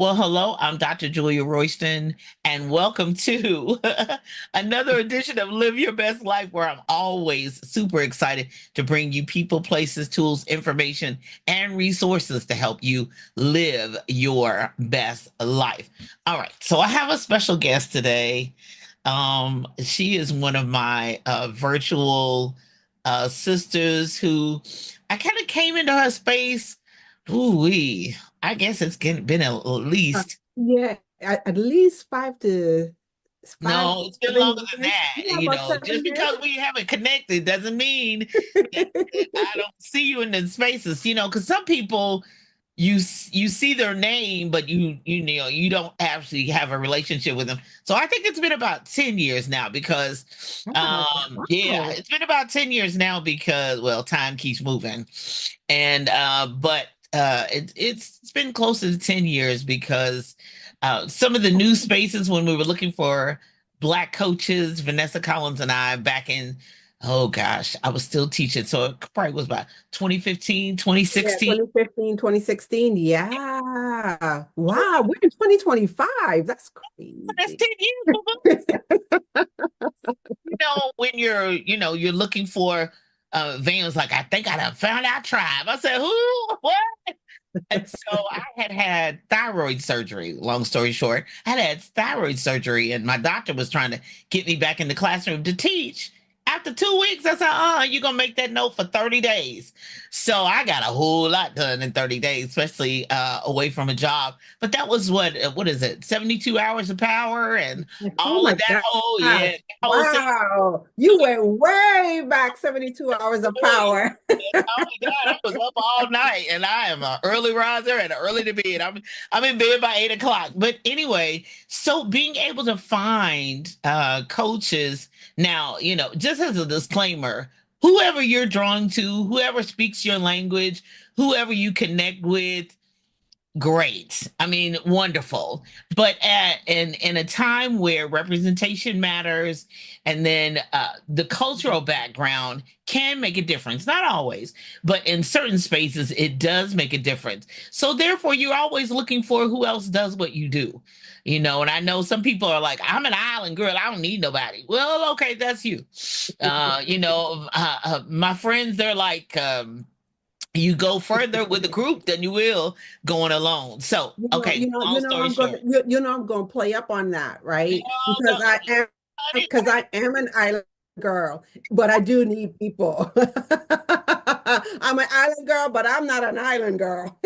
Well, hello, I'm Dr. Julia Royston, and welcome to another edition of Live Your Best Life, where I'm always super excited to bring you people, places, tools, information, and resources to help you live your best life. All right, so I have a special guest today. She is one of my virtual sisters who I kind of came into her space. Ooh, I guess been at Uh, least, yeah, at least five, no, it's been longer 7 than years. that. Yeah, about Just 7 years. because we haven't connected doesn't mean that I don't see you in the spaces, because some people you see their name, but you don't actually have a relationship with them. So I think it's been about 10 years now because Oh, yeah, wow. it's been about 10 years now because well, time keeps moving. And but it's been closer to 10 years because some of the new spaces when we were looking for Black coaches, Vanessa Collins and I back in, oh gosh, I was still teaching. So it probably was about 2015, Yeah, 2016. 2015, 2016. Yeah. Wow, we're in 2025. That's That's crazy. 10 years. When you're looking for Van's like, I think I done found our tribe. I said, who? What? And so I had thyroid surgery. Long story short, I had thyroid surgery, and my doctor was trying to get me back in the classroom to teach. After 2 weeks, I said, you're going to make that note for 30 days. So I got a whole lot done in 30 days, especially away from a job. But that was what is it, 72 hours of power and Oh all my of that whole, gosh. yeah, that whole Wow. You went way back 72 hours of power. oh my God, I was up all night and I am an early riser and early to bed. I'm in bed by 8 o'clock. But anyway, so being able to find coaches now, just as a disclaimer, whoever you're drawn to, whoever speaks your language, whoever you connect with, great. I mean, wonderful. But in a time where representation matters, and then the cultural background can make a difference. Not always, but in certain spaces, it does make a difference. So therefore, you're always looking for who else does what you do. And I know some people are like, I'm an island girl. I don't need nobody. Well, okay, that's you. My friends, they're like, you go further with a group than you will going alone. So, You know, okay, you know, long you know, story I'm going short. to, you know, I'm going to play up on that, right? No, no, Because I am an island girl, but I do need people. I'm an island girl, but I'm not an island girl.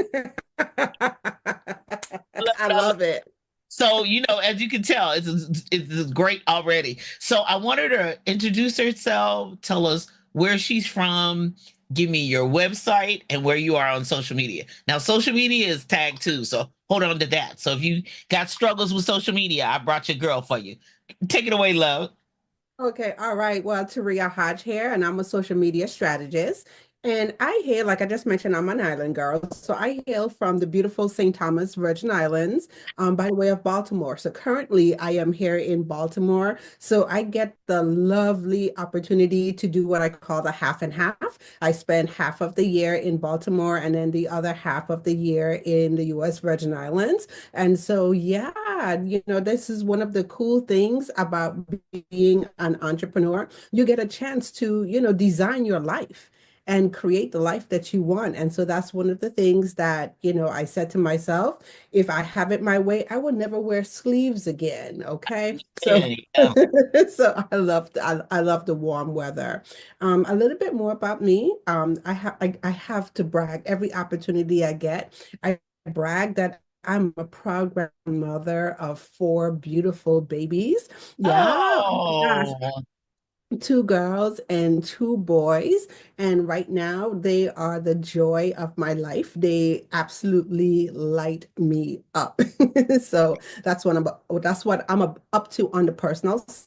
I love it. so, as you can tell, it's great already. So I want her to introduce herself, tell us where she's from, give me your website and where you are on social media. Now, social media is tagged too, so hold on to that. So if you got struggles with social media, I brought your girl for you. Take it away, love. Okay, all right. Well, Turiya Hodge here, and I'm a social media strategist. And I hail, like I just mentioned, I'm an island girl. So I hail from the beautiful St. Thomas Virgin Islands, by way of Baltimore. So currently I am here in Baltimore. So I get the lovely opportunity to do what I call the half and half. I spend half of the year in Baltimore and then the other half of the year in the US Virgin Islands. And so, yeah, this is one of the cool things about being an entrepreneur. You get a chance to, design your life and create the life that you want. And so that's one of the things that, I said to myself, if I have it my way, I will never wear sleeves again. Okay. So Yeah. so I love the warm weather. A little bit more about me. I have to brag every opportunity I get. I brag that I'm a proud grandmother of four beautiful babies. Yeah, oh my gosh, Oh, two girls and two boys. And right now, they are the joy of my life. They absolutely light me up. So that's what I'm up to on the personal side.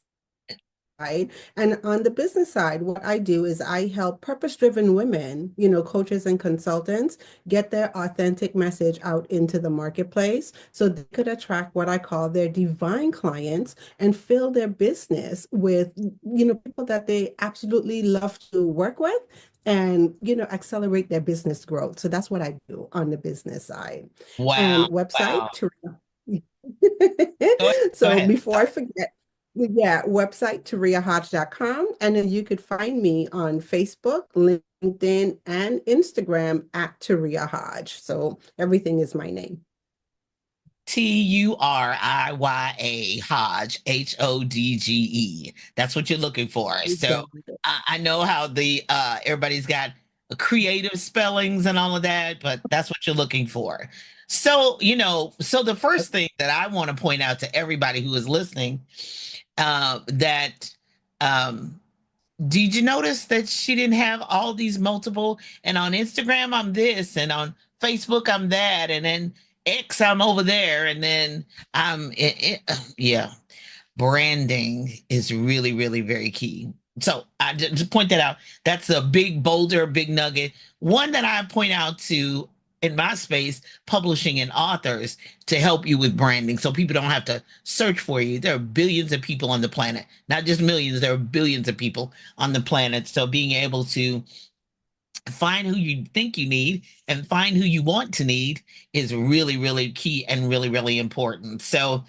And on the business side, what I do is I help purpose-driven women, coaches and consultants, get their authentic message out into the marketplace so they could attract what I call their divine clients and fill their business with, people that they absolutely love to work with and, accelerate their business growth. So that's what I do on the business side. And wow. website, Wow. Go ahead. Go So ahead. before I forget, yeah, website turiyahodge.com. And then you could find me on Facebook, LinkedIn, and Instagram at Turiya Hodge. So everything is my name. Turiya Hodge, Hodge. That's what you're looking for. So Exactly. I know how the everybody's got creative spellings and all of that, but that's what you're looking for. So, so the first thing that I want to point out to everybody who is listening, that um did you notice that she didn't have all these multiple, and on Instagram I'm this, and on Facebook I'm that, and then X I'm over there, and then yeah, branding is really, really very key. So I just point that out. That's a big boulder, big nugget. One that I point out to in my space, publishing and authors to help you with branding so people don't have to search for you. There are billions of people on the planet, not just millions, there are billions of people on the planet. So being able to find who you think you need and find who you want to need is really, really key and really, really important. So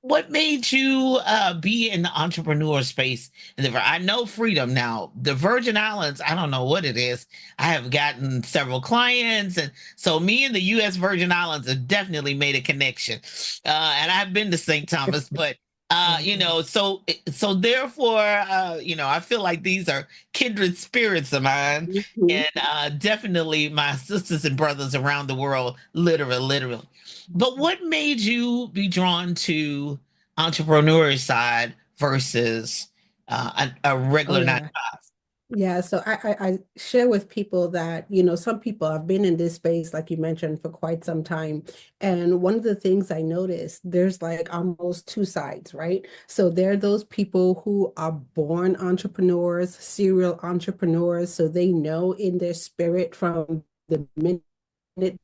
what made you be in the entrepreneur space? I know freedom now. The Virgin Islands, I don't know what it is. I have gotten several clients, and so me and the U.S. Virgin Islands have definitely made a connection. And I've been to St. Thomas, but so therefore, I feel like these are kindred spirits of mine, Mhm. and definitely my sisters and brothers around the world, literally, literally. But what made you be drawn to entrepreneur side versus a Oh, regular nine yeah. to five? Yeah, so I share with people that, you know, some people have been in this space, like you mentioned, for quite some time. And one of the things I noticed, there's like almost two sides, right? So there are those people who are born entrepreneurs, serial entrepreneurs. So they know in their spirit from the minute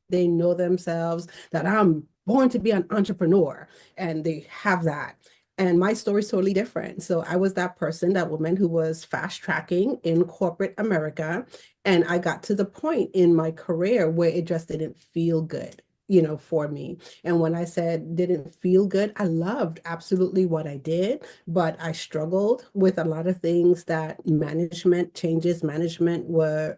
they know themselves that I'm born to be an entrepreneur, and they have that. And my story is totally different. So I was that person, that woman who was fast tracking in corporate America. And I got to the point in my career where it just didn't feel good, you know, for me. And when I said didn't feel good, I loved absolutely what I did, but I struggled with a lot of things that management were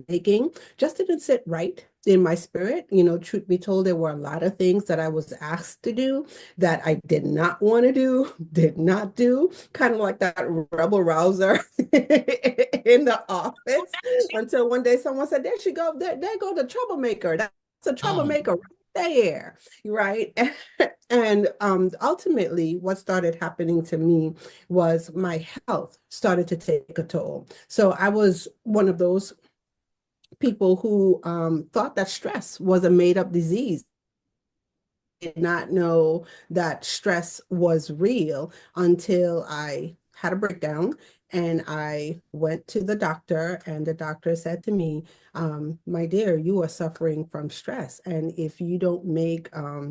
making just didn't sit right in my spirit. You know, truth be told, there were a lot of things that I was asked to do that I did not want to do, did not do, kind of like that rebel rouser in the office. Until one day someone said, there she go, there go the troublemaker. That's a Oh, troublemaker right there, right? And ultimately, what started happening to me was my health started to take a toll. So I was one of those people who thought that stress was a made up disease. Did not know that stress was real until I had a breakdown and I went to the doctor, and the doctor said to me, my dear, you are suffering from stress. And if you don't make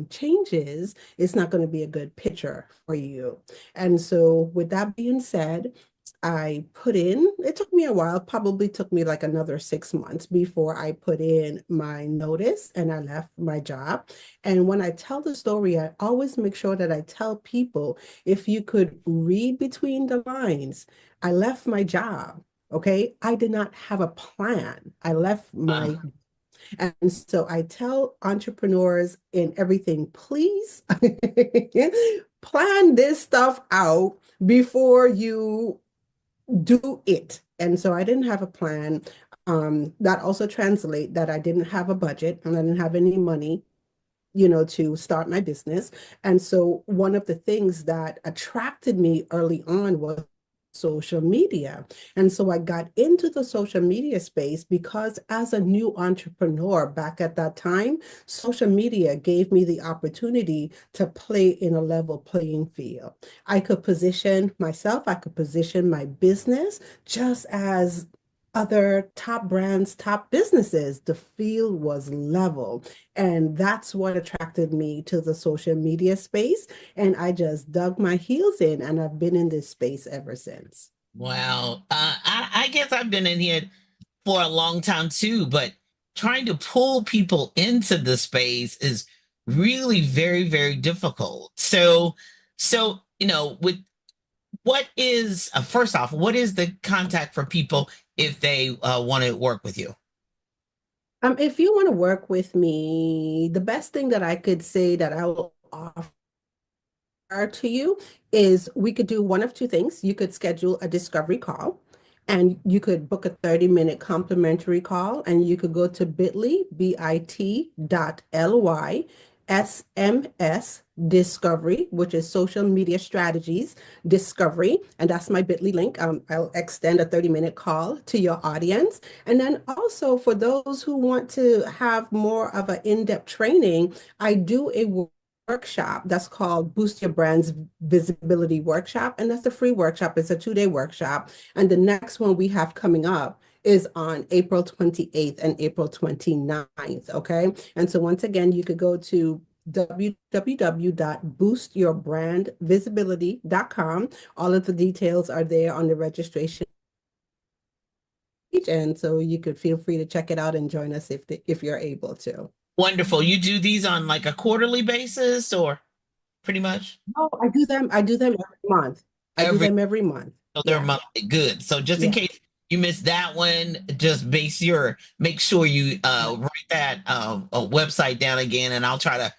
changes, it's not going to be a good picture for you. And so, with that being said, I put in, it took me a while, probably took me like another 6 months before I put in my notice and I left my job. And when I tell the story, I always make sure that I tell people, if you could read between the lines, I left my job. Okay. I did not have a plan. I left uh, my, and so I tell entrepreneurs in everything, please plan this stuff out before you do it. And so I didn't have a plan. That also translate that I didn't have a budget and I didn't have any money, you know, to start my business. And so one of the things that attracted me early on was social media. And so I got into the social media space because as a new entrepreneur back at that time, social media gave me the opportunity to play in a level playing field. I could position myself, I could position my business just as other top brands, top businesses. The field was level. And that's what attracted me to the social media space. And I just dug my heels in, and I've been in this space ever since. wow. I guess I've been in here for a long time too, but trying to pull people into the space is really very, very difficult. So, with what is first off, what is the contact for people if they want to work with you? If you want to work with me, the best thing that I could say that I will offer to you is we could do one of two things. You could schedule a discovery call and you could book a 30-minute complimentary call and you could go to bit.ly SMS discovery, which is social media strategies discovery. And that's my bit.ly link. I'll extend a 30-minute call to your audience. And then also for those who want to have more of an in-depth training, I do a workshop that's called Boost Your Brand's Visibility Workshop. And that's a free workshop. It's a 2-day workshop. And the next one we have coming up is on April 28th and April 29th. Okay. And so once again, you could go to www.boostyourbrandvisibility.com. All of the details are there on the registration page. And so you could feel free to check it out and join us if you're able to. Wonderful. You do these on like a quarterly basis or pretty much Oh, I do them every month. I do every them every month. so they're Yeah. monthly. Good. So just in Yeah. case you missed that one, just make sure you write that website down again, and I'll try to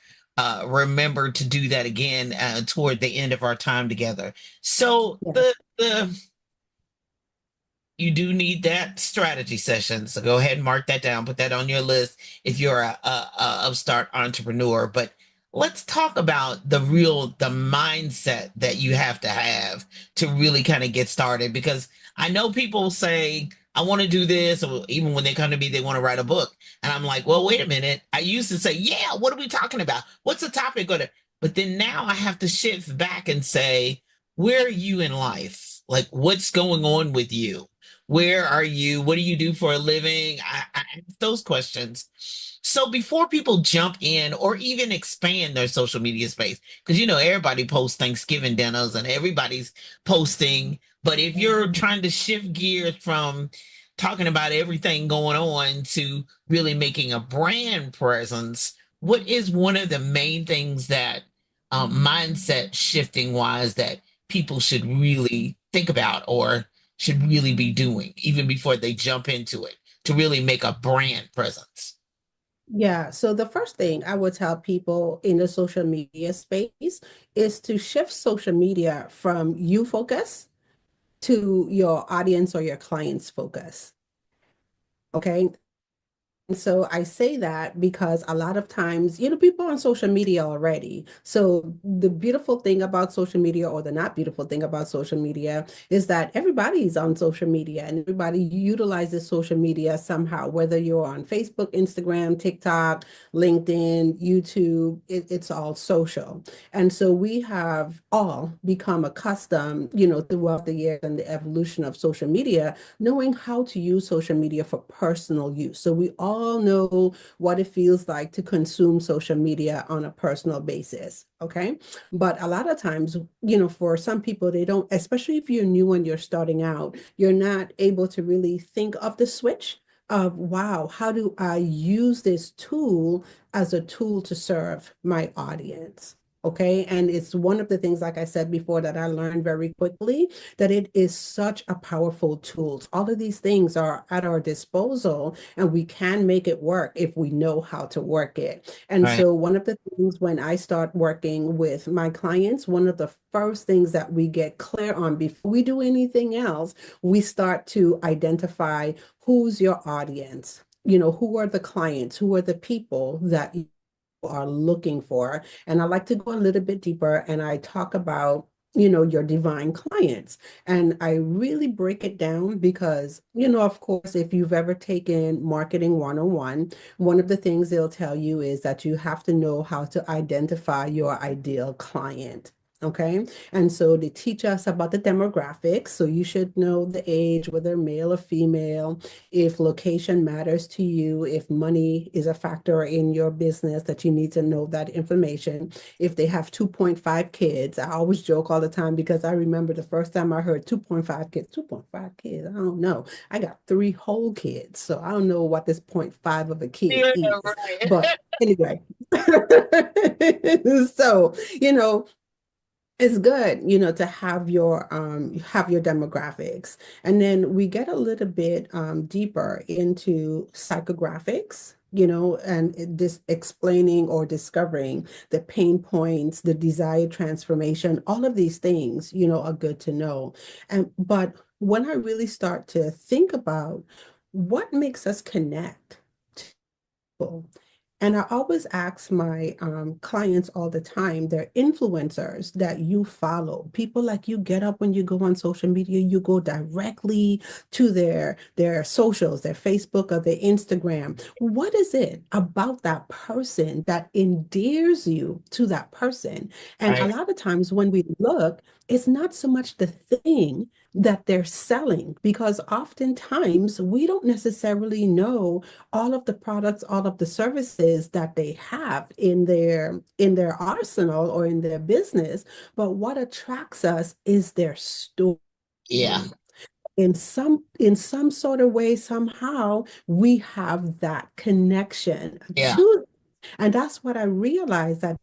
remember to do that again toward the end of our time together. So Yes. the you do need that strategy session. So go ahead and mark that down, put that on your list if you're a upstart entrepreneur. But let's talk about the mindset that you have to really kind of get started. Because I know people say, I want to do this, or even when they come to me, they want to write a book. And I'm like, well, wait a minute. I used to say, yeah, what are we talking about? What's the topic? But then now I have to shift back and say, where are you in life? Like, what's going on with you? Where are you? What do you do for a living? I ask those questions. So before people jump in or even expand their social media space, because everybody posts Thanksgiving dinners and everybody's posting. But if you're trying to shift gears from talking about everything going on to really making a brand presence, what is one of the main things that mindset shifting wise that people should really think about or should really be doing even before they jump into it to really make a brand presence? Yeah. So the first thing I would tell people in the social media space is to shift social media from you focus to your audience or your clients focus. Okay. And so I say that because a lot of times, people are on social media already. So the beautiful thing about social media, or the not beautiful thing about social media, is that everybody's on social media and everybody utilizes social media somehow, whether you're on Facebook, Instagram, TikTok, LinkedIn, YouTube, it's all social. And so we have all become accustomed, throughout the years and the evolution of social media, knowing how to use social media for personal use. So we all know what it feels like to consume social media on a personal basis. Okay. But a lot of times, for some people, they don't, especially if you're new and you're starting out, you're not able to really think of the switch of, wow, how do I use this tool as a tool to serve my audience? Okay. And it's one of the things, like I said before, that I learned very quickly, that it is such a powerful tool. All of these things are at our disposal, and we can make it work if we know how to work it. And Right. so, one of the things when I start working with my clients, one of the first things that we get clear on before we do anything else, we start to identify who's your audience. Who are the clients? Who are the people that are looking for? And I like to go a little bit deeper and I talk about, your divine clients. And I really break it down because, of course, if you've ever taken marketing 101, one of the things they'll tell you is that you have to know how to identify your ideal client. Okay. And so they teach us about the demographics. So you should know the age, whether male or female, if location matters to you, if money is a factor in your business, that you need to know that information. If they have 2.5 kids, I always joke all the time because I remember the first time I heard 2.5 kids, 2.5 kids, I don't know. I got 3 whole kids, so I don't know what this 0.5 of a kid Yeah, is. right. But anyway, So, you know, it's good, you know, to have your demographics. And then we get a little bit deeper into psychographics, you know, and this explaining or discovering the pain points, the desired transformation, all of these things, you know, are good to know. And but when I really start to think about what makes us connect to people, and I always ask my clients all the time, they're influencers that you follow. People like you get up when you go on social media, you go directly to their socials, their Facebook or their Instagram. What is it about that person that endears you to that person? And a Right. lot of times when we look, it's not so much the thing that they're selling, because oftentimes we don't necessarily know all of the products, all of the services that they have in their arsenal or in their business. But what attracts us is their story. Yeah. In some sort of way, somehow we have that connection Yeah. to, and that's what I realized, that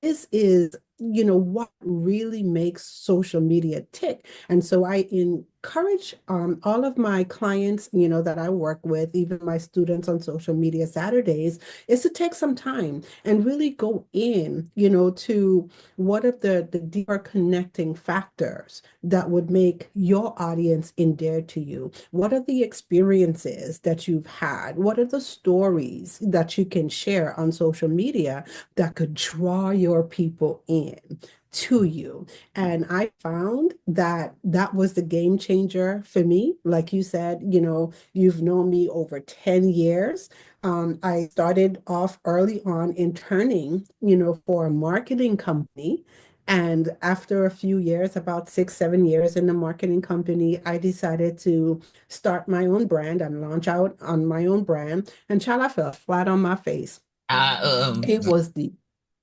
this is, you know, what really makes social media tick. And so I encourage all of my clients, you know, that I work with, even my students on social media Saturdays, is to take some time and really go in, you know, to what are the deeper connecting factors that would make your audience endeared to you? What are the experiences that you've had? What are the stories that you can share on social media that could draw your people in to you? And I found that that was the game changer for me. Like you said, you know, you've known me over 10 years. I started off early on interning, you know, for a marketing company. And after a few years, about 6, 7 years in the marketing company, I decided to start my own brand and launch out on my own brand. And child, I fell flat on my face. I, um, It was the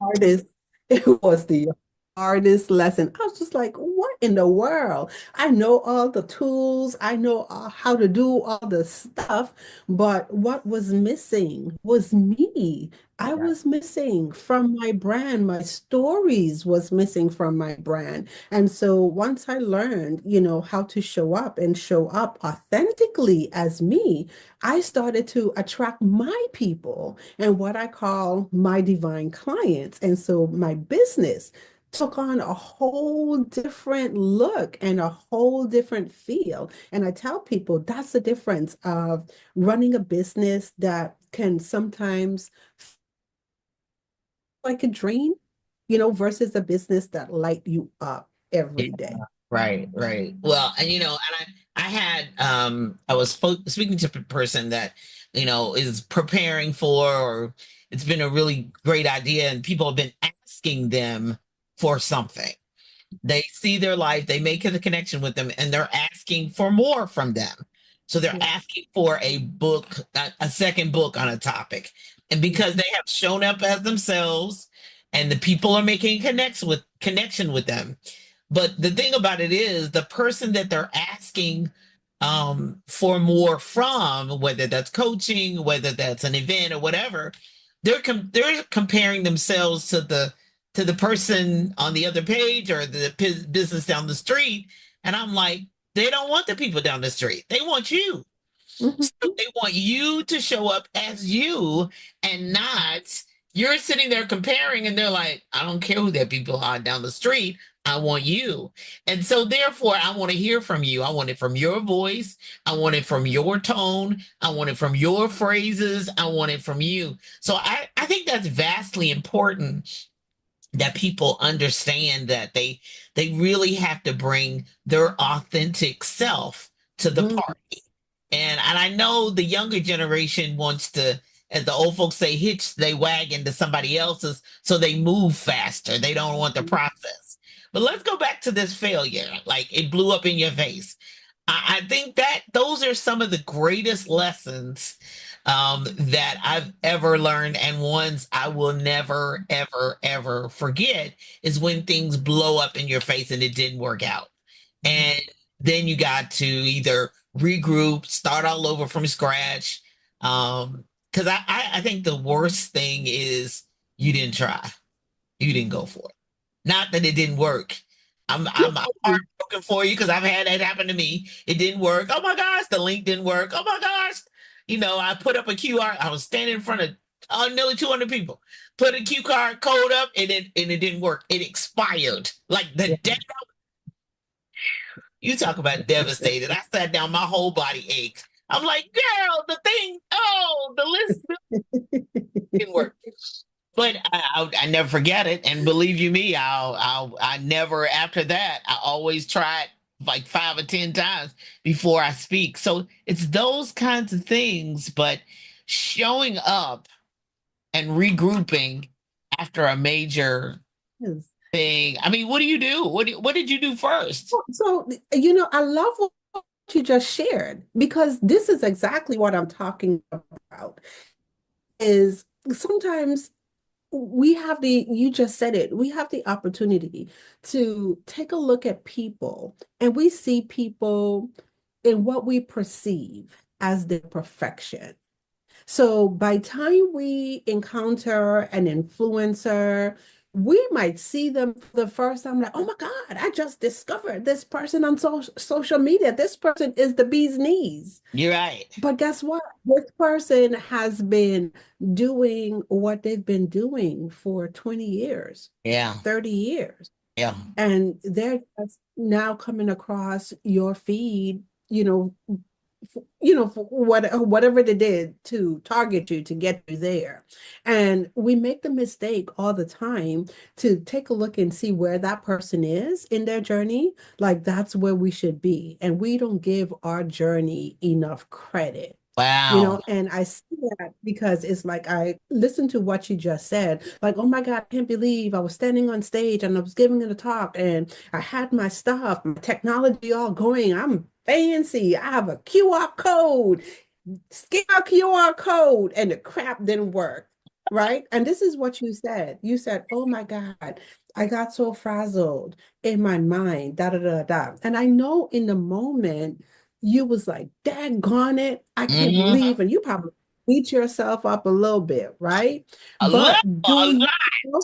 hardest, it was the hardest lesson. I was just like, what in the world? I know all the tools, I know how to do all the stuff, but what was missing was me. I yeah. was missing from my brand. My stories was missing from my brand. And so once I learned, you know, how to show up and show up authentically as me, I started to attract my people and what I call my divine clients. And so my business took on a whole different look and a whole different feel. And I tell people that's the difference of running a business that can sometimes feel like a dream, you know, versus a business that light you up Yeah. every day. Right, right. Well, and I had I was speaking to a person that, is preparing for, or it's been a really great idea and people have been asking them for something. They see their life, they make the connection with them, and they're asking for more from them. So they're Yeah. asking for a book, a second book on a topic. And Yeah. because they have shown up as themselves and the people are making connection with them. But the thing about it is the person that they're asking for more from, whether that's coaching, whether that's an event or whatever, they're comparing themselves to the person on the other page or the business down the street. And I'm like, they don't want the people down the street. They want you. So Mhm. they want you to show up as you and not you're sitting there comparing and they're like, I don't care who that people are down the street. I want you. And so therefore I want to hear from you. I want it from your voice. I want it from your tone. I want it from your phrases. I want it from you. So I think that's vastly important that people understand that they really have to bring their authentic self to the Mhm. party. And I know the younger generation wants to, as the old folks say, hitch they wagon to somebody else's so they move faster. They don't want the process. But let's go back to this failure. Like it blew up in your face. I think that those are some of the greatest lessons that I've ever learned, and ones I will never, ever, ever forget is when things blow up in your face and it didn't work out. Right. And then you got to either regroup, start all over from scratch. Because I think the worst thing is you didn't try. You didn't go for it. Not that it didn't work. I'm heartbroken for you because I've had that happen to me. It didn't work. Oh my gosh, the link didn't work. Oh my gosh. I put up a QR. I was standing in front of nearly 200 people. Put a QR code up and it didn't work. It expired. Like the Yeah. day you talk about devastated. I sat down, my whole body ached. I'm like, girl, the thing, oh, the list didn't work. But I never forget it, and believe you me, I never after that. I always try it like 5 or 10 times before I speak. So it's those kinds of things, but showing up and regrouping after a major Yes. thing. I mean, what do you do? What did you do first? So, I love what you just shared because this is exactly what I'm talking about. Is sometimes you just said it, we have the opportunity to take a look at people and we see people in what we perceive as their perfection. So by time we encounter an influencer, we might see them for the first time like, oh my God, I just discovered this person on social media. This person is the bee's knees. You're right. But guess what? This person has been doing what they've been doing for 20 years, Yeah, 30 years. yeah, And they're just now coming across your feed, for whatever they did to target you to get you there. And we make the mistake all the time to take a look and see where that person is in their journey. Like that's where we should be. And we don't give our journey enough credit. wow, And I see that because it's like I listened to what you just said. Like, oh my God, I can't believe I was standing on stage and I was giving a talk and I had my stuff, my technology all going. I'm fancy. I have a QR code, scan a QR code, and the crap didn't work. Right. And this is what you said. You said, oh my God, I got so frazzled in my mind, da da da da. And I know in the moment, you was like, daggone it, I can't hmm believe, and you probably beat yourself up a little bit, right? a little, But a do you lot. know,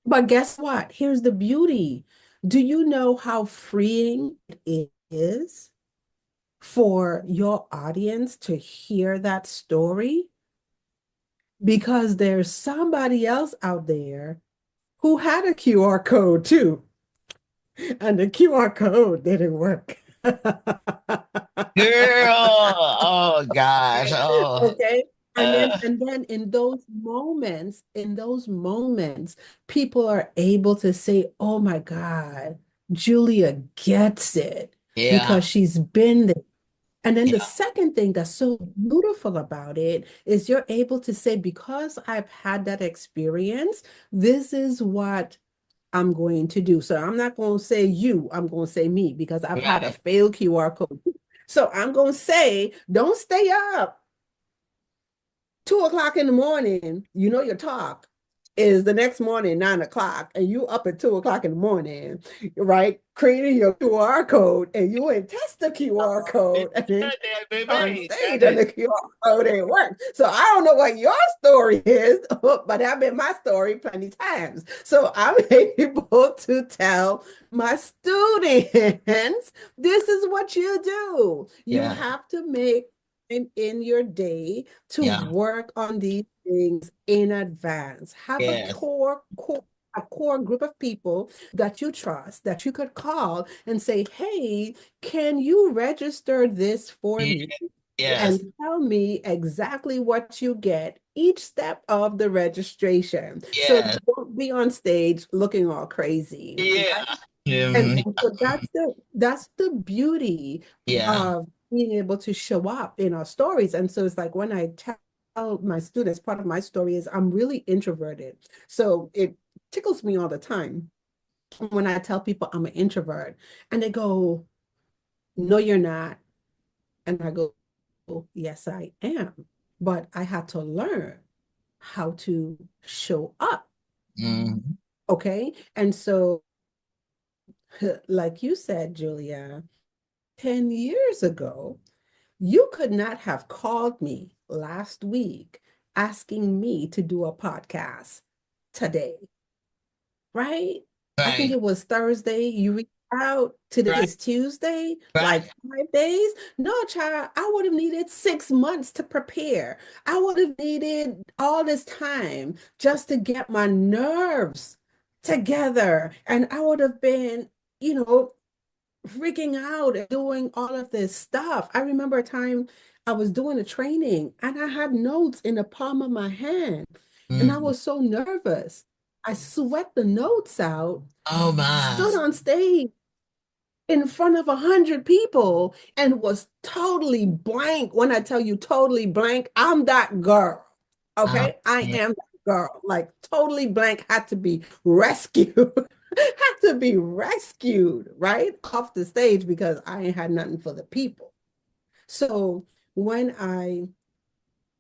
but guess what? Here's the beauty. Do you know how freeing it is for your audience to hear that story? Because there's somebody else out there who had a QR code too, and the QR code didn't work. Girl, oh gosh, oh, Okay. And then uh, and then in those moments, people are able to say, "Oh my God, Julia gets it yeah, because she's been there." And then the yeah, second thing that's so beautiful about it is you're able to say, because I've had that experience, this is what I'm going to do. So I'm not going to say you, I'm going to say me because I've had a right, failed QR code. So I'm going to say, don't stay up 2 o'clock in the morning. Your talk is the next morning, 9 o'clock, and you up at 2 o'clock in the morning, right? Creating your QR code and you ain't test the QR it code and then done that, on baby, stage done and it, the QR code ain't work. So I don't know what your story is, but that's been my story plenty times. So I'm able to tell my students, this is what you do. You yeah, have to make in your day to yeah, work on these things in advance. Have a yes, core group of people that you trust that you could call and say, hey, can you register this for yeah, me yes, and tell me exactly what you get each step of the registration so you yes, won't be on stage looking all crazy. yeah, And mhm, so that's the beauty yeah, of being able to show up in our stories. And so it's like when I tell my students, part of my story is I'm really introverted. So it tickles me all the time when I tell people I'm an introvert and they go, no, you're not. And I go, yes, I am. But I had to learn how to show up. mhm, Okay. And so, like you said, Julia, 10 years ago, you could not have called me last week asking me to do a podcast today, right? I think Right. it was Thursday. You reached out. Today Right. is Tuesday, Right. like 5 days. No, child, I would have needed 6 months to prepare. I would have needed all this time just to get my nerves together. And I would have been, you know, freaking out and doing all of this stuff. I remember a time I was doing a training and I had notes in the palm of my hand, and I Mm. was so nervous. I sweat the notes out, Oh my. stood on stage in front of 100 people, and was totally blank. When I tell you totally blank, I'm that girl. Oh, Okay, I yeah. am that girl. Like totally blank, had to be rescued. Had to be rescued right off the stage because I ain't had nothing for the people. So when I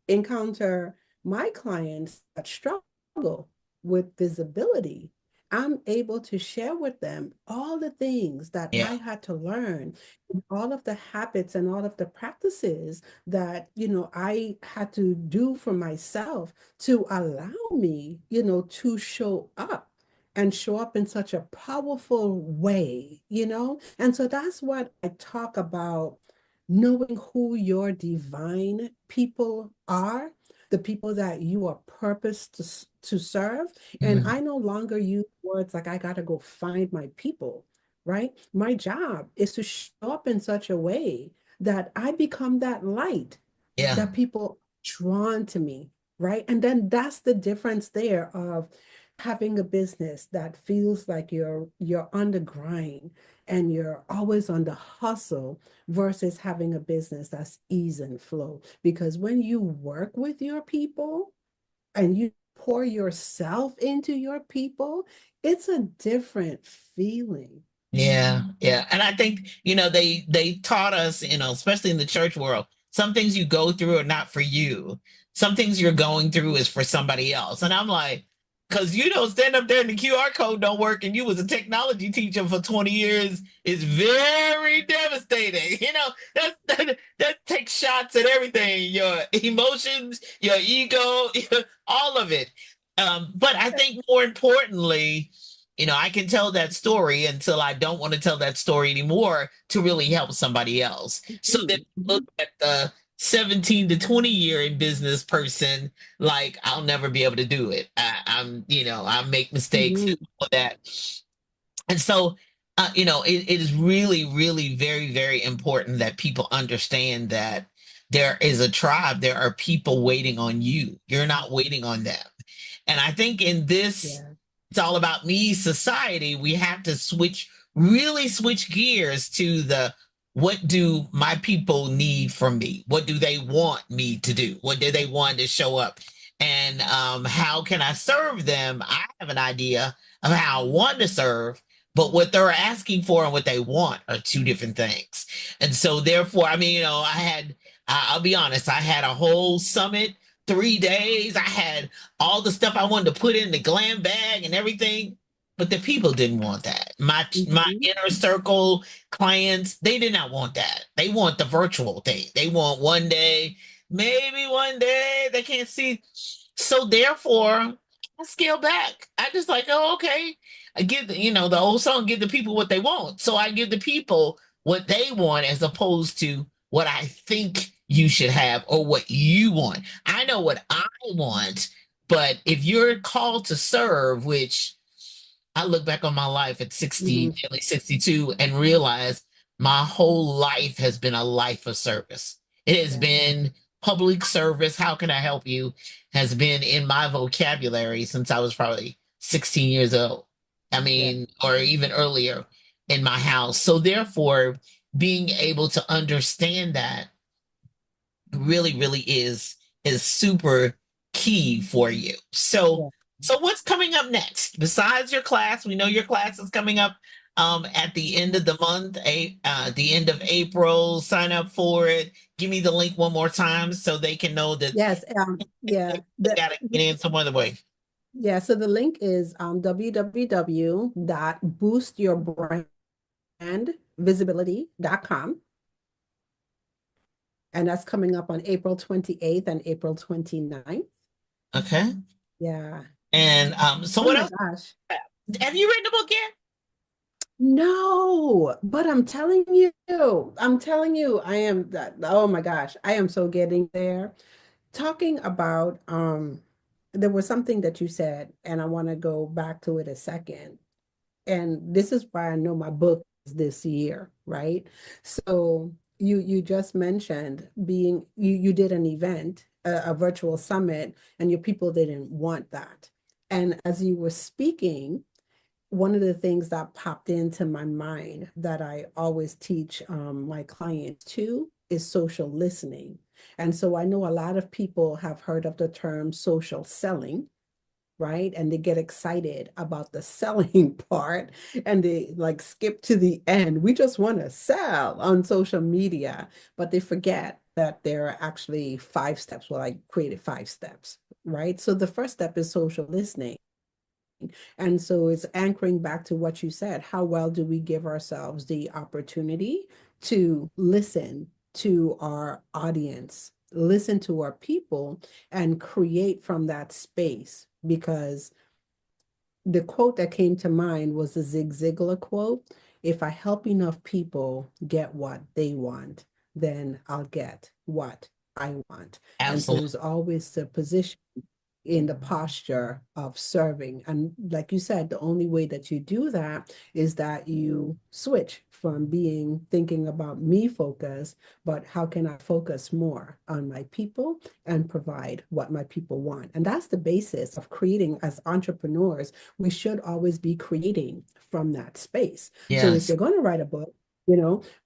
encounter my clients that struggle with visibility, I'm able to share with them all the things that Yeah. I had to learn, all of the habits and all of the practices that, I had to do for myself to allow me, to show up and show up in such a powerful way. And so that's what I talk about, knowing who your divine people are, the people that you are purposed to serve. And Mm. I no longer use words like I got to go find my people, right? My job is to show up in such a way that I become that light Yeah. that people drawn to me, right? And then that's the difference there of having a business that feels like you're on the grind and you're always on the hustle versus having a business that's ease and flow. Because when you work with your people and you pour yourself into your people, it's a different feeling. Yeah, yeah. And I think, they taught us, especially in the church world, some things you go through are not for you. Some things you're going through is for somebody else. And I'm like, because you don't stand up there and the QR code don't work and you was a technology teacher for 20 years is very devastating. That takes shots at everything, your emotions, your ego, all of it. But I think more importantly, I can tell that story until I don't want to tell that story anymore to really help somebody else. So then Mhm, look mhm, at the 17 to 20 year in business person, like I'll never be able to do it. I make mistakes and mhm. all that. And so, it is really, really very, very important that people understand that there is a tribe. There are people waiting on you. You're not waiting on them. And I think in this, Yeah. it's all about me society, we have to really switch gears to the what do my people need from me? What do they want me to do? What do they want to show up? And how can I serve them? I have an idea of how I want to serve, but what they're asking for and what they want are two different things. And so, therefore, I mean, I'll be honest, I had a whole summit, 3 days. I had all the stuff I wanted to put in the glam bag and everything, but the people didn't want that. My Mhm, inner circle clients, they did not want that. They want the virtual thing. They want one day, maybe one day they can't see. So therefore, I scale back. I just like, oh, okay. I give the old song, give the people what they want. So I give the people what they want as opposed to what I think you should have or what you want. I know what I want, but if you're called to serve, which I look back on my life at 60, mhm. nearly 62, and realize my whole life has been a life of service. It has Yeah. been public service. How can I help you? Has been in my vocabulary since I was probably 16 years old. I Yeah. mean, or even earlier in my house. So, therefore, being able to understand that really, really is super key for you. So, Yeah. what's coming up next besides your class? We know your class is coming up at the end of the month, the end of April. Sign up for it. Give me the link one more time so they can know that Yes. Yeah. they got to get in some other way. Yeah. So the link is www.boostyourbrandvisibility.com. And that's coming up on April 28th and April 29th. Okay. Yeah. And so Oh what my else? gosh. Have you written a book yet? No, but I'm telling you, I am that, oh my gosh, I am so getting there. Talking about, there was something that you said, and I want to go back to it a second. And this is why I know my book is this year, right? So you just mentioned being you did an event, a virtual summit, and your people didn't want that. And as you were speaking, one of the things that popped into my mind that I always teach my clients too is social listening. And so I know a lot of people have heard of the term social selling, right? And they get excited about the selling part and they like skip to the end. We just want to sell on social media, but they forget that there are actually 5 steps. Well, I created 5 steps, right? So the first step is social listening. And so it's anchoring back to what you said. How well do we give ourselves the opportunity to listen to our audience, listen to our people, and create from that space? Because the quote that came to mind was the Zig Ziglar quote. If I help enough people get what they want, then I'll get what I want. And so Absolutely. it's always the position in the posture of serving. And like you said, the only way that you do that is that you switch from being thinking about me focus, but how can I focus more on my people and provide what my people want? And that's the basis of creating as entrepreneurs. We should always be creating from that space. So if Yes. you're going to write a book,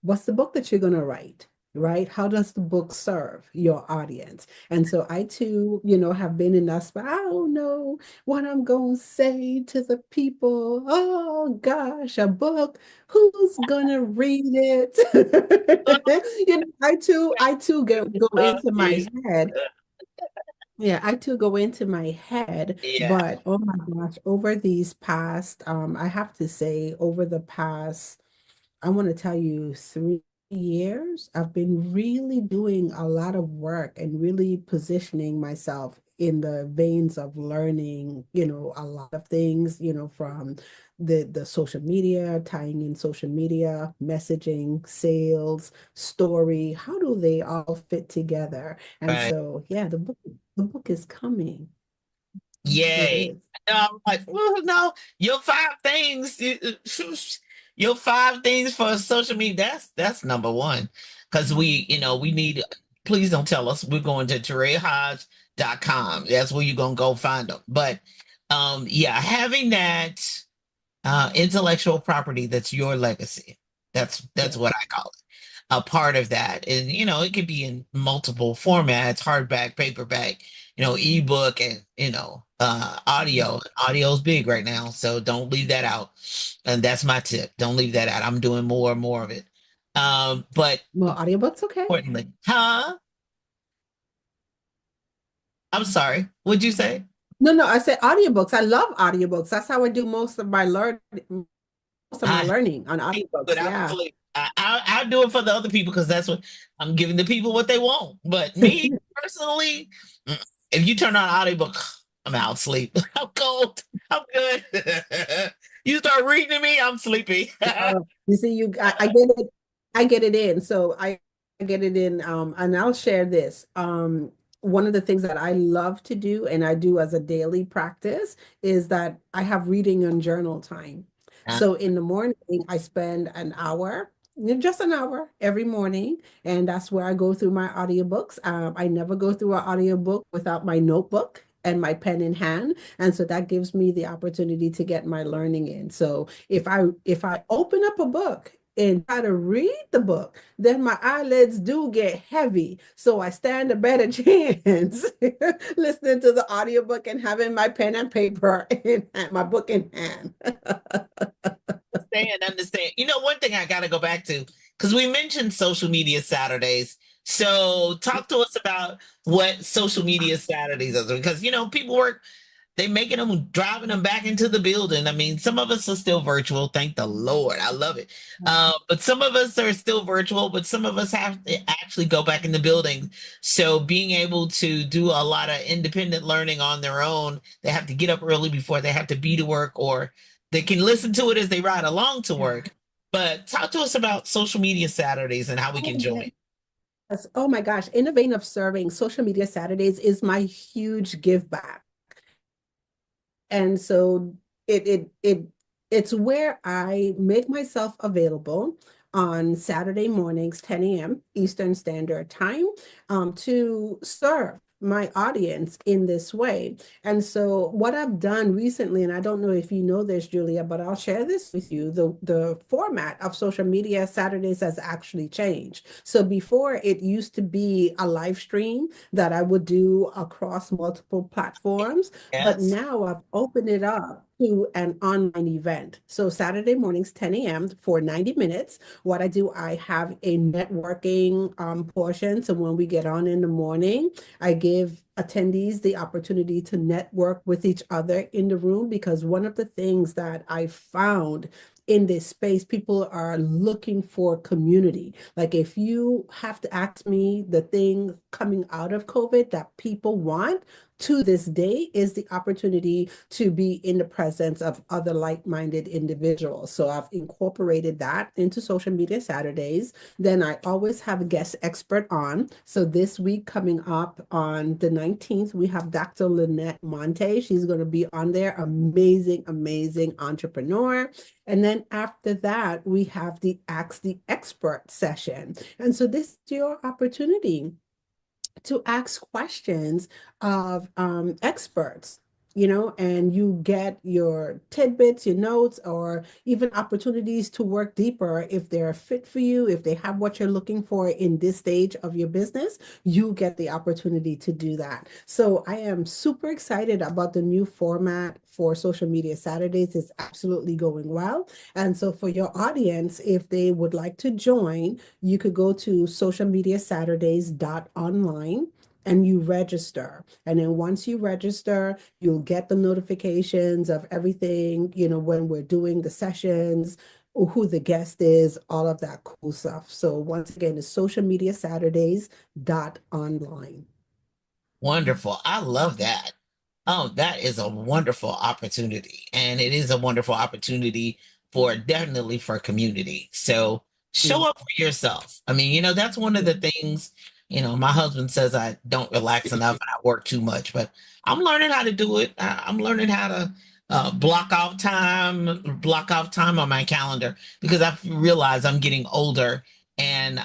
what's the book that you're going to write? Right? How does the book serve your audience? And so I too, have been in that spot. I don't know what I'm going to say to the people. Oh gosh, a book. Who's gonna read it? I too go Oh, into my geez. head. Yeah, I too go into my head, Yeah. but oh my gosh, over these past, I have to say, over the past I want to tell you 3 years, I've been really doing a lot of work and really positioning myself in the veins of learning, a lot of things, from the social media, tying in social media, messaging, sales, story. How do they all fit together? And Right. so, yeah, the book is coming. It Yay. is. I'm like, well, no, your 5 things, your 5 things for social media, that's number one. Because we need, please don't tell us we're going to TuriyaHodge.com. That's where you're gonna go find them. But yeah, having that intellectual property that's your legacy. That's Yes. what I call it. A part of that. And it could be in multiple formats, hardback, paperback, ebook and audio. Audio is big right now, so don't leave that out. And that's my tip. Don't leave that out. I'm doing more and more of it. But Well, audiobooks, okay. importantly, I'm sorry. What'd you say? No, no, I said audiobooks. I love audiobooks. That's how I do most of my I learning on hate it audiobooks. without Yeah. sleep. I'll do it for the other people because that's what I'm giving the people what they want. But me personally, if you turn on an audiobook, I'm out sleep. I'm cold. I'm good. You start reading to me, I'm sleepy. You see, I get it. I get it in. So I get it in. And I'll share this. One of the things that I love to do and I do as a daily practice is that I have reading and journal time. So in the morning, I spend an hour, just an hour every morning, and that's where I go through my audiobooks. I never go through an audiobook without my notebook and my pen in hand. And so that gives me the opportunity to get my learning in. So if I open up a book and try to read the book, then my eyelids do get heavy. So I stand a better chance listening to the audiobook and having my pen and paper in my book in hand. Understand. One thing I got to go back to because we mentioned social media Saturdays. So talk to us about what social media Saturdays are because people work. they making them driving them back into the building. I mean, some of us are still virtual, thank the Lord. I love it. But some of us are still virtual, but some of us have to actually go back in the building. So being able to do a lot of independent learning on their own, they have to get up early before they have to be to work, or they can listen to it as they ride along to Yeah. work. But talk to us about social media Saturdays and how we can Oh, join. yes. Oh my gosh. In the vein of serving, social media Saturdays is my huge give back. And so it it it it's where I make myself available on Saturday mornings, 10 a.m. Eastern Standard Time, to serve my audience in this way. And so what I've done recently, and I don't know if you know this, Julia, but I'll share this with you. The format of social media Saturdays has actually changed. So before it used to be a live stream that I would do across multiple platforms. But Yes. now I've opened it up to an online event. So Saturday mornings, 10 a.m. for 90 minutes. What I do, I have a networking portion. So when we get on in the morning, I give attendees the opportunity to network with each other in the room, because one of the things that I found in this space, people are looking for community. Like if you have to ask me the thing coming out of COVID that people want, to this day is the opportunity to be in the presence of other like-minded individuals. So I've incorporated that into social media Saturdays. Then I always have a guest expert on. So this week coming up on the 19th, we have Dr. Lynette Monte. She's going to be on there. Amazing, amazing entrepreneur. And then after that, we have the Ask the Expert session. And so this is your opportunity to ask questions of experts, and you get your tidbits, your notes, or even opportunities to work deeper if they're a fit for you, if they have what you're looking for in this stage of your business, you get the opportunity to do that. So I am super excited about the new format for social media Saturdays. It's absolutely going well. And so for your audience, if they would like to join, you could go to socialmediasaturdays.online and you register. And then once you register, you'll get the notifications of everything, when we're doing the sessions, who the guest is, all of that cool stuff. So once again, it's socialmediasaturdays.online. Wonderful. I love that. Oh, that is a wonderful opportunity. And it is a wonderful opportunity for definitely for community. So show Mm, up for yourself. I mean, that's one of the things, my husband says I don't relax enough and I work too much, but I'm learning how to do it. I'm learning how to block off time on my calendar because I realize I'm getting older and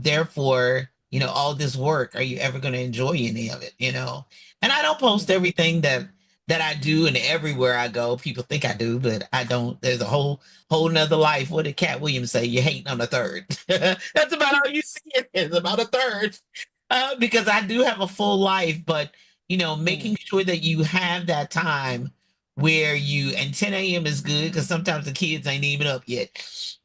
therefore, all this work, are you ever going to enjoy any of it, And I don't post yeah, everything that I do and everywhere I go. People think I do, but I don't. There's a whole nother life. What did Cat Williams say? You're hating on a third. That's about all you see it is, about a third. Because I do have a full life, but yeah, making sure that you have that time where and 10 a.m. is good because sometimes the kids ain't even up yet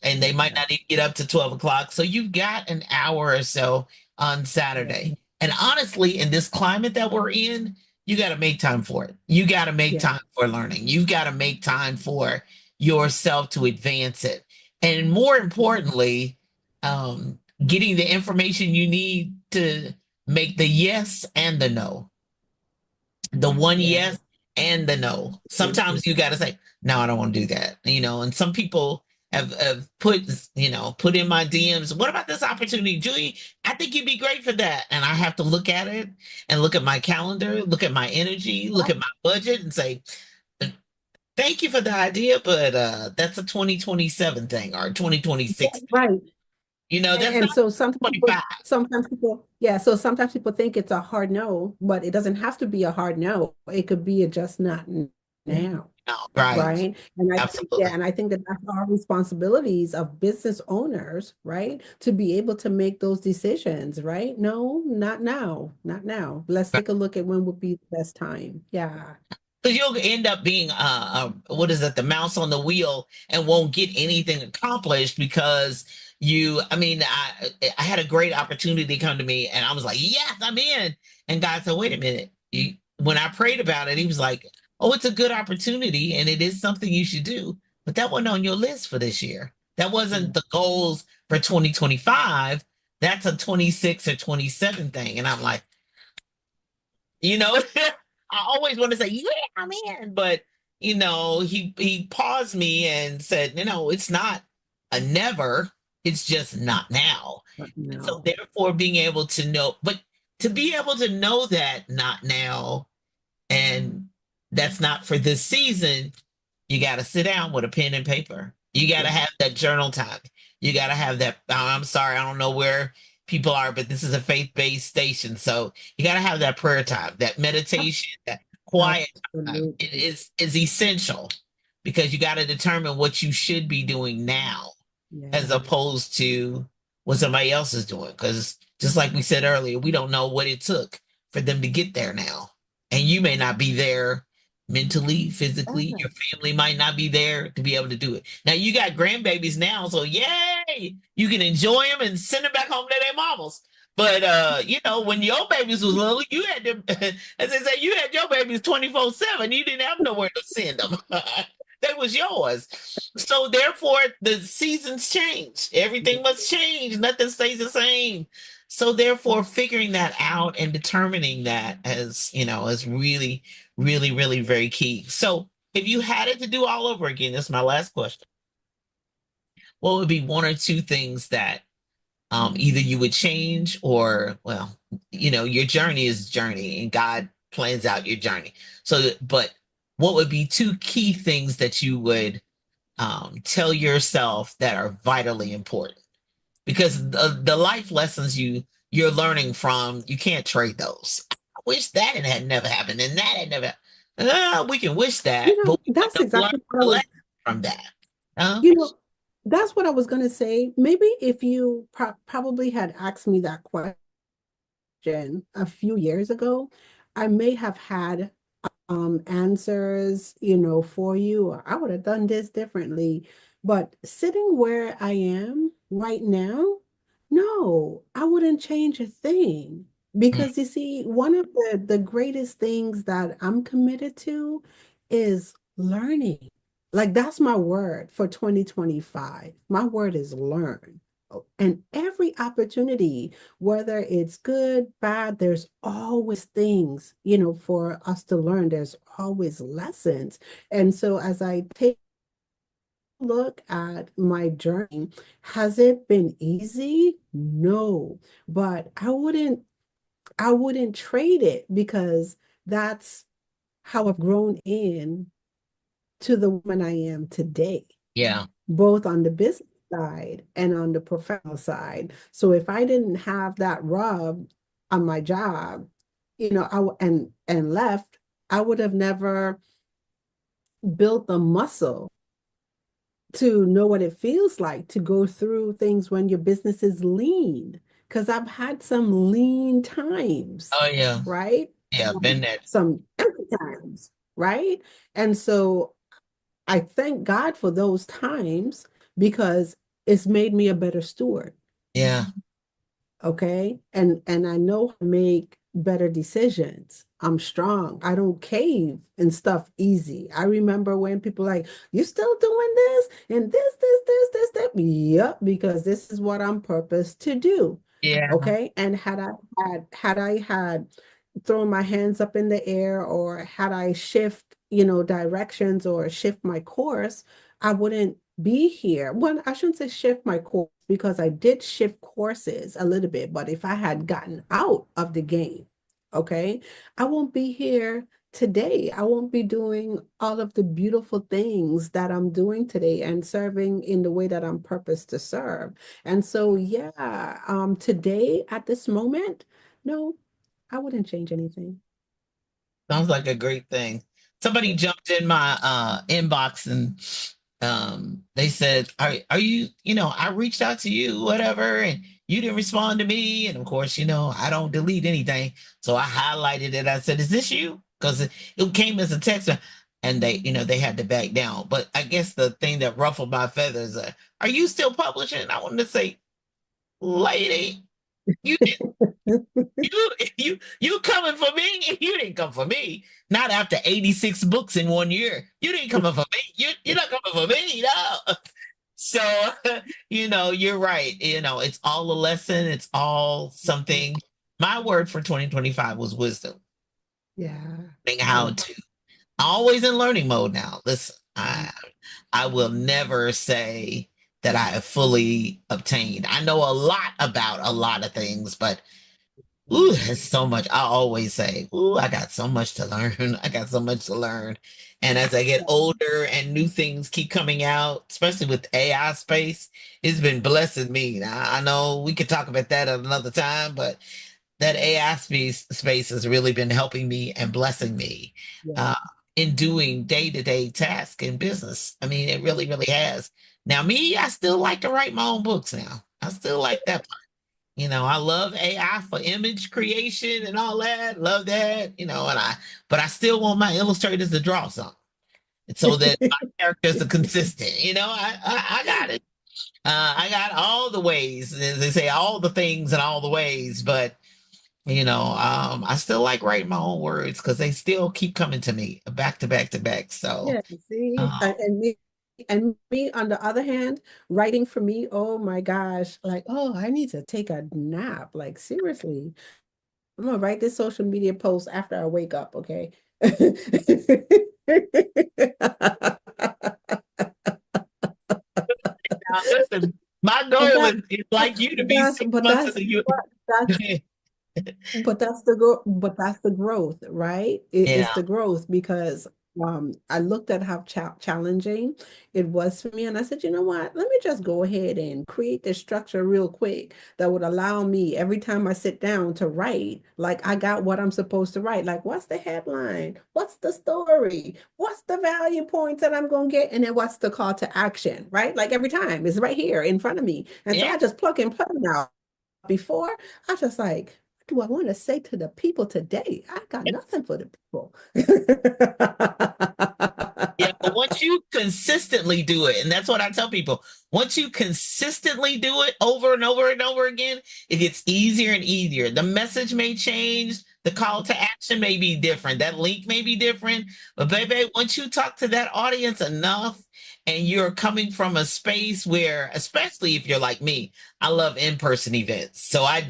and they might yeah, not even get up to 12 o'clock. So you've got an hour or so on yeah, Saturday. And honestly, in this climate that we're in, you got to make time for it. You got to make yeah, time for learning. You got to make time for yourself to advance it. And more importantly, getting the information you need to make the yes and the no, the one yeah. yes and the no. Sometimes you got to say, no, I don't want to do that. And some people have put in my DMs, what about this opportunity, Julie? I think you'd be great for that. And I have to look at it and look at my calendar, look at my energy, look at my budget and say, thank you for the idea, but that's a 2027 thing or 2026 thing. Right. That's And not so 25. yeah, so sometimes people think it's a hard no, but it doesn't have to be a hard no. It could be a just not now, No, right. right? And I think, yeah, Absolutely. and I think that that's our responsibilities of business owners, right? To be able to make those decisions, right? No, not now, not now. Let's take a look at when would be the best time. Yeah. Because you'll end up being what is it, the mouse on the wheel and won't get anything accomplished because I had a great opportunity come to me and I was like, yes, I'm in. And God said, wait a minute. When I prayed about it, he was like, oh, it's a good opportunity and it is something you should do. But that wasn't on your list for this year. That wasn't the goals for 2025. That's a 26 or 27 thing. And I'm like, you know, I always want to say, yeah, I'm in. But, he paused me and said, it's not a never, it's just not now. And so No. therefore being able to know, but to be able to know that not now and that's not for this season, you got to sit down with a pen and paper. You got to Yeah. have that journal time. You got to have that. I'm sorry, I don't know where people are, but this is a faith-based station. So you got to have that prayer time, that meditation, that quiet time. It Absolutely. is essential because you got to determine what you should be doing now as Yeah. opposed to what somebody else is doing. Because just like we said earlier, we don't know what it took for them to get there now. And you may not be there mentally, physically. Your Yes. family might not be there to be able to do it. Now you got grandbabies now, so yay! You can enjoy them and send them back home to their mamas. But when your babies was little, you had them, as they say, you had your babies 24/7. You didn't have nowhere to send them. That was yours. So therefore, the seasons change. Everything must change. Nothing stays the same. So therefore, figuring that out and determining that is really, really, really very key. So if you had it to do all over again, this is my last question. What would be one or two things that either you would change or, well, your journey is journey and God plans out your journey. So, but what would be two key things that you would tell yourself that are vitally important? Because the life lessons you're learning from, you can't trade those. I wish that it had never happened and that had never. We can wish that, but we That's have to learn exactly what I the was, lesson from that. Uh, you know, that's what I was going to say. Maybe if you probably had asked me that question a few years ago, I may have had answers, for you, or I would have done this differently. But sitting where I am right now, no, I wouldn't change a thing. mm, Because you see, one of the greatest things that I'm committed to is learning. Like that's my word for 2025. My word is learn. And every opportunity, whether it's good, bad, there's always things, for us to learn. There's always lessons. And so as I take a look at my journey, has it been easy? No, but I wouldn't trade it because that's how I've grown in to the woman I am today, yeah, both on the business side and on the professional side. So if I didn't have that rub on my job, and left, I would have never built the muscle to know what it feels like to go through things when your business is lean. Because I've had some lean times, oh yeah, right? yeah, been there. Some empty times, right? And so I thank God for those times because it's made me a better steward. Yeah, Okay. And I know how to make better decisions. I'm strong. I don't cave and stuff easy. I remember when people like, you still doing this and this. Yep, because this is what I'm purposed to do. yeah, Okay. And had I had thrown my hands up in the air or had I shift, directions or shift my course, I wouldn't be here. Well, I shouldn't say shift my course because I did shift courses a little bit, but if I had gotten out of the game, okay, I won't be here today. I won't be doing all of the beautiful things that I'm doing today and serving in the way that I'm purposed to serve. And so, yeah, today at this moment, no, I wouldn't change anything. sounds like a great thing. Somebody jumped in my inbox and they said, are you, I reached out to you, whatever, and you didn't respond to me. And of course, I don't delete anything. So I highlighted it. I said, is this you? Because it came as a text and they had to back down. But I guess the thing that ruffled my feathers, are you still publishing? I wanted to say, lady, you did. You coming for me? You didn't come for me. Not after 86 books in 1 year. You didn't coming for me. You're not coming for me, no. So, you're right. It's all a lesson. It's all something. My word for 2025 was wisdom. Yeah. Learning how Yeah. to always in learning mode now. Listen, I will never say that I have fully obtained. I know a lot about a lot of things, but ooh, there's so much. I always say, ooh, I got so much to learn. I got so much to learn. And as I get older and new things keep coming out, especially with AI space, it's been blessing me. Now, I know we could talk about that at another time, but that AI space has really been helping me and blessing me Yeah. uh, in doing day-to-day tasks in business. I mean, it really, really has. Now, me, I still like to write my own books now. I still like that. I love AI for image creation and all that. Love that, but I still want my illustrators to draw something so that my characters are consistent. I got it. I got all the ways, as they say, all the things and all the ways, but I still like writing my own words because they still keep coming to me back to back to back. So, Yeah, see, uh, and me on the other hand, writing for me, oh my gosh, like, oh, I need to take a nap. Like, seriously, I'm gonna write this social media post after I wake up, okay? now listen, my But goal that, is like you to but be that's, six but months in that's, the U. but that's but that's the growth, right? It's Yeah, the growth because I looked at how challenging it was for me, and I said, you know what? Let me just go ahead and create this structure real quick that would allow me every time I sit down to write, like I got what I'm supposed to write. Like, what's the headline? What's the story? What's the value points that I'm gonna get? And then what's the call to action, right? Like every time it's right here in front of me. And so yeah. I just plug and play now. Before, I was just like, what do I want to say to the people today? I got nothing for the people. Yeah, but once you consistently do it, and that's what I tell people, once you consistently do it over and over and over again, it gets easier and easier. The message may change, the call to action may be different, that link may be different, but baby, once you talk to that audience enough and you're coming from a space where, especially if you're like me, I love in-person events. So I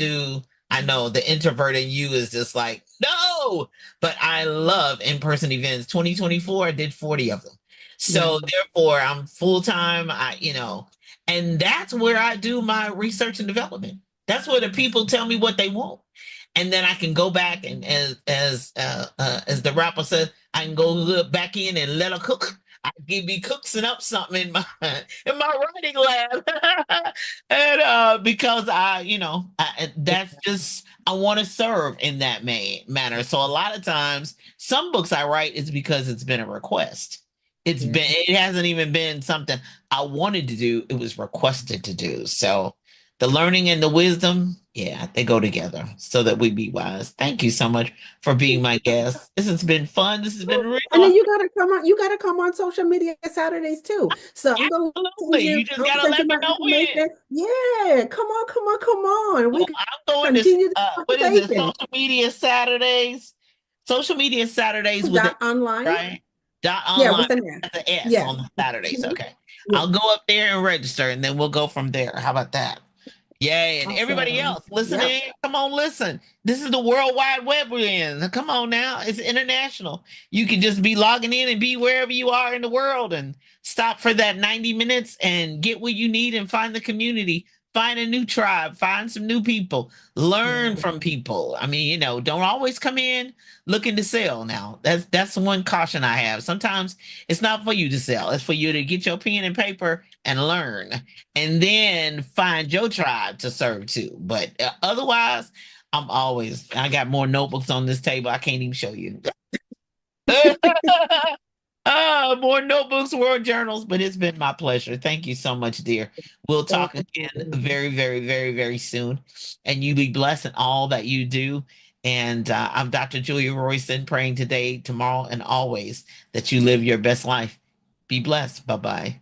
know the introvert in you is just like, no, but I love in-person events. 2024, I did 40 of them. Yeah, So therefore, I'm full-time. And that's where I do my research and development. That's where the people tell me what they want. And then I can go back and as the rapper said, I can go look back in and let her cook. I can be cooking up something in my writing lab. And because that's just I want to serve in that manner. So a lot of times, some books I write is because it's been a request. yeah, It hasn't even been something I wanted to do. It was requested to do. So the learning and the wisdom, yeah, they go together so that we be wise. Thank you so much for being my guest. This has been fun. This has been and then real. you gotta come on social media Saturdays too. So Absolutely. You just I'm gonna gotta send you let me my know when. information. Yeah, come on, come on, come on. We Well, can I'm going to continue the what is it? conversation. Social media Saturdays. Social media Saturdays with an Dot online. right? Dot Yeah, online. with an S. That's an S Yeah. on the Saturdays. Mhm. Okay. Yeah. I'll go up there and register and then we'll go from there. How about that? Yay. And everybody Awesome. else listening, Yep. come on, listen. This is the World Wide Web we're in. Come on now. It's international. You can just be logging in and be wherever you are in the world and stop for that 90 minutes and get what you need and find the community. Find a new tribe, find some new people, learn Yeah. from people. I mean, don't always come in looking to sell now. That's one caution I have. Sometimes it's not for you to sell, it's for you to get your pen and paper and learn and then find your tribe to serve too. But otherwise, I got more notebooks on this table. I can't even show you. More notebooks, more journals, but it's been my pleasure. Thank you so much, dear. We'll Thank talk again you. very, very, very, very soon. And you be blessed in all that you do. And I'm Dr. Julia Royston, praying today, tomorrow, and always that you live your best life. Be blessed. Bye bye.